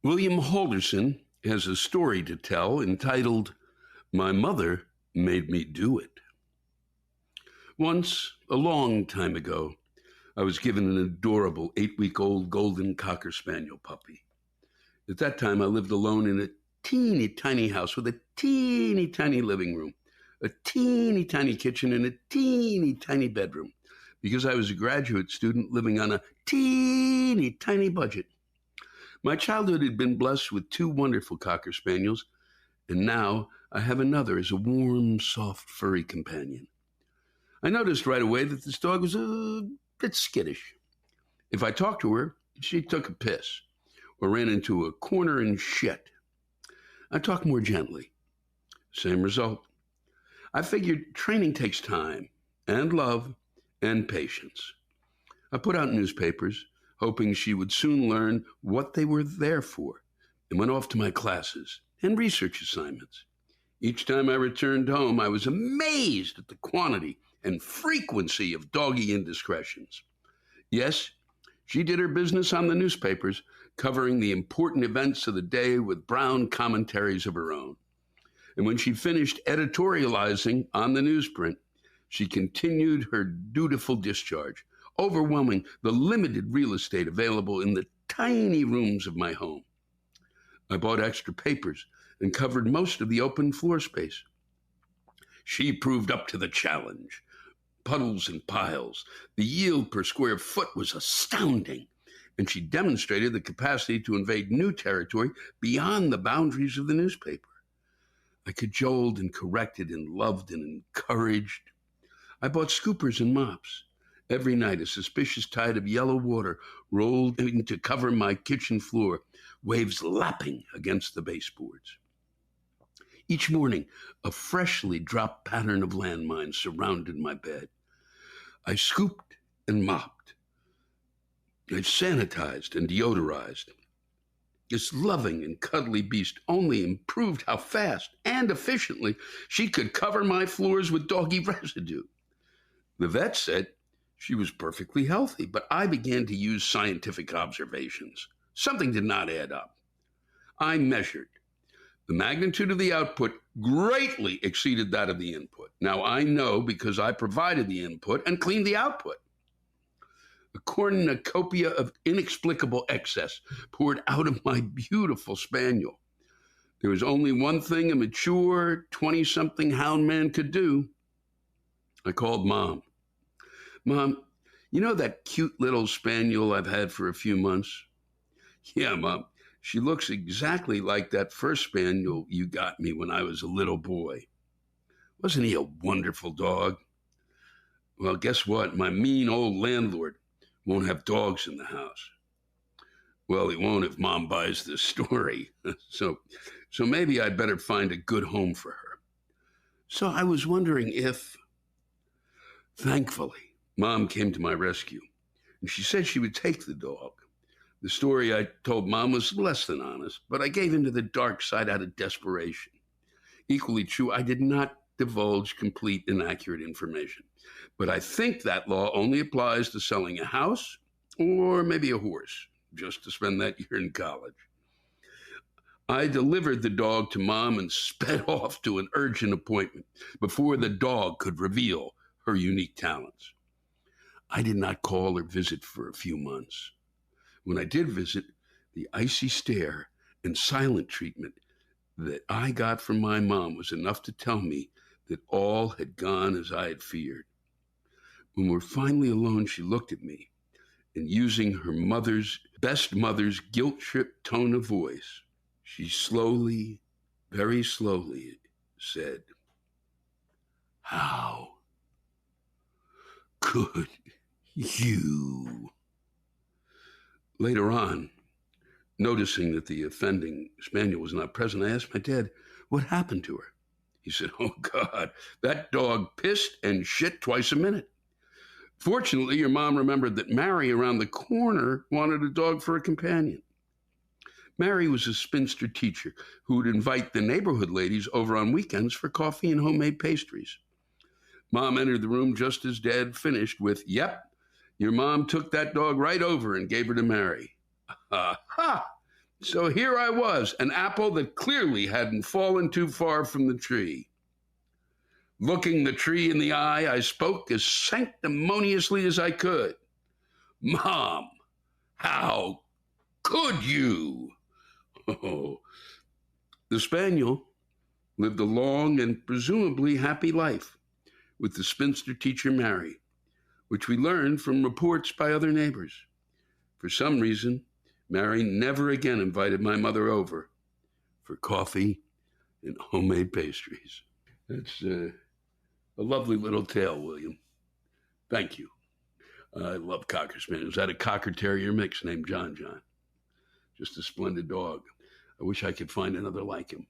William Halderson has a story to tell entitled, My Mother Made Me Do It. Once, a long time ago, I was given an adorable 8-week-old golden cocker spaniel puppy. At that time, I lived alone in a teeny tiny house with a teeny tiny living room, a teeny tiny kitchen, and a teeny tiny bedroom, because I was a graduate student living on a teeny tiny budget. My childhood had been blessed with 2 wonderful cocker spaniels, and now I have another as a warm, soft, furry companion. I noticed right away that this dog was a bit skittish. If I talked to her, she took a piss or ran into a corner and shit. I talked more gently. Same result. I figured training takes time and love and patience. I put out newspapers, hoping she would soon learn what they were there for, and went off to my classes and research assignments. Each time I returned home, I was amazed at the quantity and frequency of doggy indiscretions. Yes, she did her business on the newspapers, covering the important events of the day with brown commentaries of her own. And when she finished editorializing on the newsprint, she continued her dutiful discharge, overwhelming the limited real estate available in the tiny rooms of my home. I bought extra papers and covered most of the open floor space. She proved up to the challenge. Puddles and piles, the yield per square foot was astounding, and she demonstrated the capacity to invade new territory beyond the boundaries of the newspaper. I cajoled and corrected and loved and encouraged. I bought scoopers and mops. Every night, a suspicious tide of yellow water rolled in to cover my kitchen floor, waves lapping against the baseboards. Each morning, a freshly dropped pattern of landmines surrounded my bed. I scooped and mopped. I sanitized and deodorized. This loving and cuddly beast only improved how fast and efficiently she could cover my floors with doggy residue. The vet said she was perfectly healthy, but I began to use scientific observations. Something did not add up. I measured. The magnitude of the output greatly exceeded that of the input. Now I know because I provided the input and cleaned the output. A cornucopia of inexplicable excess poured out of my beautiful spaniel. There was only one thing a mature 20-something hound man could do. I called Mom. Mom, you know that cute little spaniel I've had for a few months? Yeah, Mom. She looks exactly like that first spaniel you got me when I was a little boy. Wasn't he a wonderful dog? Well, guess what? My mean old landlord won't have dogs in the house. Well, he won't if Mom buys this story. So maybe I'd better find a good home for her. So I was wondering if... Thankfully, Mom came to my rescue, and she said she would take the dog. The story I told Mom was less than honest, but I gave into the dark side out of desperation. Equally true, I did not divulge complete and accurate information. But I think that law only applies to selling a house or maybe a horse, just to spend that year in college. I delivered the dog to Mom and sped off to an urgent appointment before the dog could reveal her unique talents. I did not call or visit for a few months. When I did visit, the icy stare and silent treatment that I got from my mom was enough to tell me that all had gone as I had feared. When we were finally alone, she looked at me, and using her best mother's guilt-tripped tone of voice, she slowly, very slowly said, "How could you?" Later on, noticing that the offending spaniel was not present, I asked my dad what happened to her. He said, "Oh God, that dog pissed and shit twice a minute. Fortunately, your mom remembered that Mary around the corner wanted a dog for a companion." Mary was a spinster teacher who would invite the neighborhood ladies over on weekends for coffee and homemade pastries. Mom entered the room just as Dad finished with, "Yep, your mom took that dog right over and gave her to Mary." Ha! So here I was, an apple that clearly hadn't fallen too far from the tree. Looking the tree in the eye, I spoke as sanctimoniously as I could. Mom, how could you? Oh. The spaniel lived a long and presumably happy life with the spinster teacher Mary, which we learned from reports by other neighbors. For some reason, Mary never again invited my mother over for coffee and homemade pastries. That's a lovely little tale, William. Thank you. I love Cocker Spaniels. I had a Cocker Terrier mix named John John. Just a splendid dog. I wish I could find another like him.